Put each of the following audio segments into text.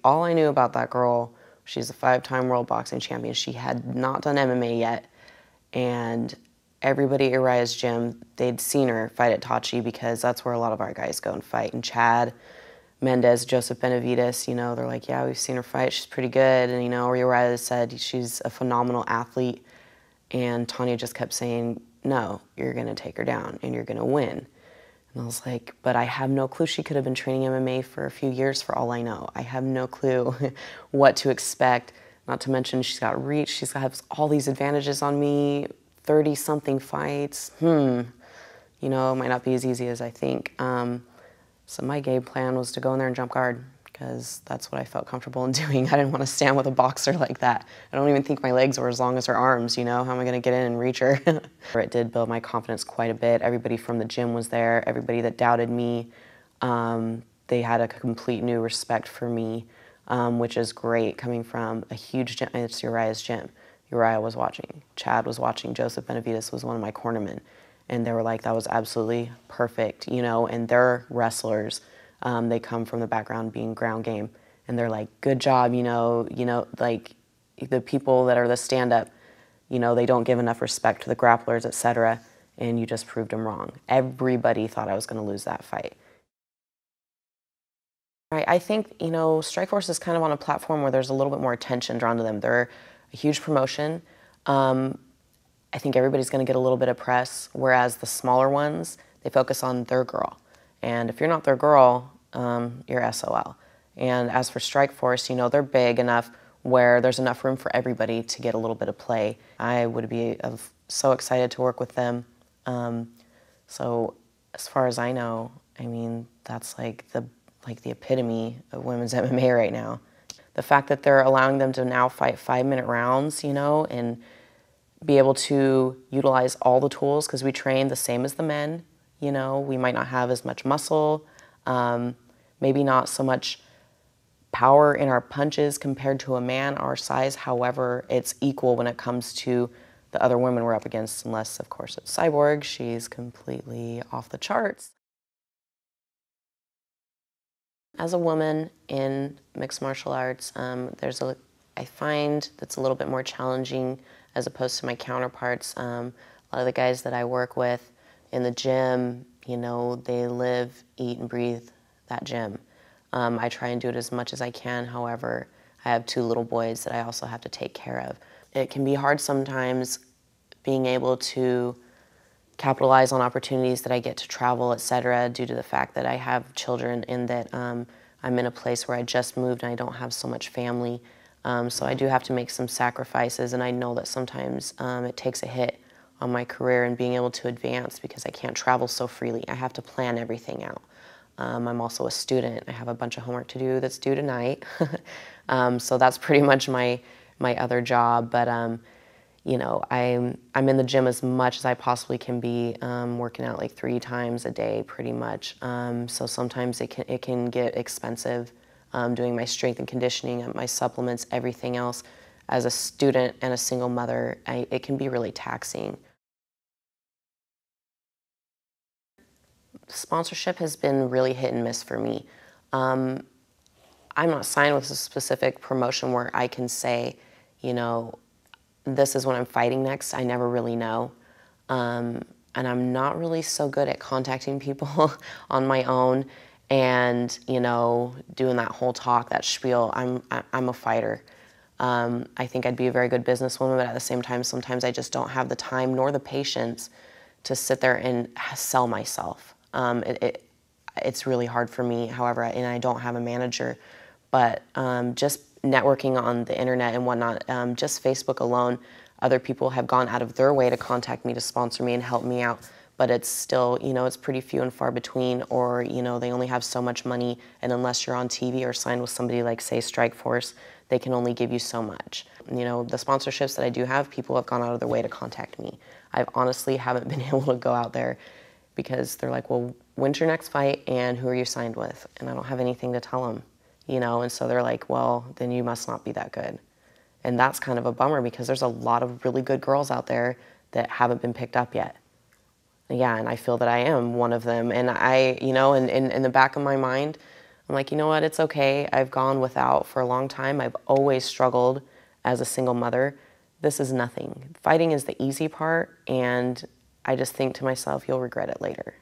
all I knew about that girl, she's a 5-time world boxing champion. She had not done MMA yet. And everybody at Uriah's gym, they'd seen her fight at Tachi because that's where a lot of our guys go and fight. And Chad, Mendez, Joseph Benavides, you know, they're like, yeah, we've seen her fight. She's pretty good. And, you know, Uriah said she's a phenomenal athlete. And Tanya just kept saying, no, you're going to take her down and you're going to win. And I was like, but I have no clue. She could have been training MMA for a few years for all I know. I have no clue what to expect. Not to mention she's got reach. She's got all these advantages on me, 30-something fights. You know, it might not be as easy as I think. So my game plan was to go in there and jump guard because that's what I felt comfortable in doing. I didn't want to stand with a boxer like that. I don't even think my legs were as long as her arms, you know? How am I going to get in and reach her? It did build my confidence quite a bit. Everybody from the gym was there. Everybody that doubted me, they had a complete new respect for me. Which is great coming from a huge gym. It's Uriah's gym. Uriah was watching. Chad was watching. Joseph Benavides was one of my cornermen. And they were like, that was absolutely perfect, you know, and they're wrestlers. They come from the background being ground game. And they're like, good job, you know, like the people that are the stand-up, you know, they don't give enough respect to the grapplers, etc. And you just proved them wrong. Everybody thought I was going to lose that fight. I think, you know, Strikeforce is kind of on a platform where there's a little bit more attention drawn to them. They're a huge promotion. I think everybody's going to get a little bit of press, whereas the smaller ones, they focus on their girl. And if you're not their girl, you're SOL. And as for Strikeforce, you know, they're big enough where there's enough room for everybody to get a little bit of play. I would be so excited to work with them. So as far as I know, I mean, that's like the epitome of women's MMA right now. The fact that they're allowing them to now fight 5-minute rounds, you know, and be able to utilize all the tools, because we train the same as the men, you know. We might not have as much muscle, maybe not so much power in our punches compared to a man our size. However, it's equal when it comes to the other women we're up against, unless, of course, it's Cyborg. She's completely off the charts. As a woman in mixed martial arts, I find that's a little bit more challenging as opposed to my counterparts. A lot of the guys that I work with in the gym, you know, they live, eat, and breathe that gym. I try and do it as much as I can. However, I have 2 little boys that I also have to take care of. It can be hard sometimes being able to capitalize on opportunities that I get to travel, etc., due to the fact that I have children and that I'm in a place where I just moved and I don't have so much family. So I do have to make some sacrifices, and I know that sometimes it takes a hit on my career and being able to advance because I can't travel so freely. I have to plan everything out. I'm also a student. I have a bunch of homework to do that's due tonight. So that's pretty much my other job, but you know, I'm in the gym as much as I possibly can be, working out like 3 times a day pretty much. So sometimes it can get expensive, doing my strength and conditioning, my supplements, everything else. As a student and a single mother, it can be really taxing. Sponsorship has been really hit and miss for me. I'm not signed with a specific promotion where I can say, you know, this is when I'm fighting next. I never really know. And I'm not really so good at contacting people on my own and, you know, doing that whole talk, that spiel. I'm a fighter. I think I'd be a very good businesswoman, but at the same time, sometimes I just don't have the time nor the patience to sit there and sell myself. It's really hard for me, however, and I don't have a manager, but just networking on the internet and whatnot, just Facebook alone, other people have gone out of their way to contact me to sponsor me and help me out, but it's still, you know, it's pretty few and far between, or, you know, they only have so much money, and unless you're on TV or signed with somebody like, say, Strikeforce, they can only give you so much. You know, the sponsorships that I do have, people have gone out of their way to contact me. I honestly haven't been able to go out there because they're like, well, when's your next fight and who are you signed with? And I don't have anything to tell them. You know, and so they're like, well, then you must not be that good. And that's kind of a bummer because there's a lot of really good girls out there that haven't been picked up yet. Yeah, and I feel that I am one of them. And I, you know, in the back of my mind, I'm like, you know what, it's okay. I've gone without for a long time. I've always struggled as a single mother. This is nothing. Fighting is the easy part, and I just think to myself, you'll regret it later.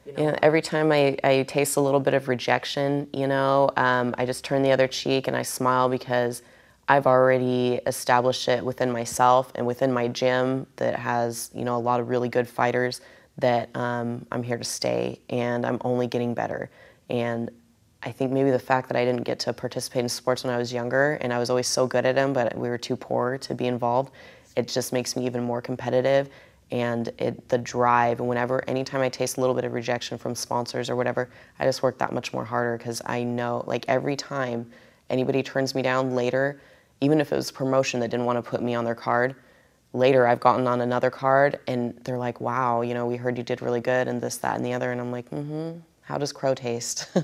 You know, every time I taste a little bit of rejection, I just turn the other cheek and I smile because I've already established it within myself and within my gym that has, a lot of really good fighters that I'm here to stay and I'm only getting better. And I think maybe the fact that I didn't get to participate in sports when I was younger and I was always so good at them, but we were too poor to be involved, it just makes me even more competitive. And the drive, anytime I taste a little bit of rejection from sponsors or whatever, I just work that much more harder because I know, like, every time anybody turns me down later, even if it was a promotion that didn't want to put me on their card, later I've gotten on another card and they're like, wow, we heard you did really good and this, that, and the other. And I'm like, how does crow taste?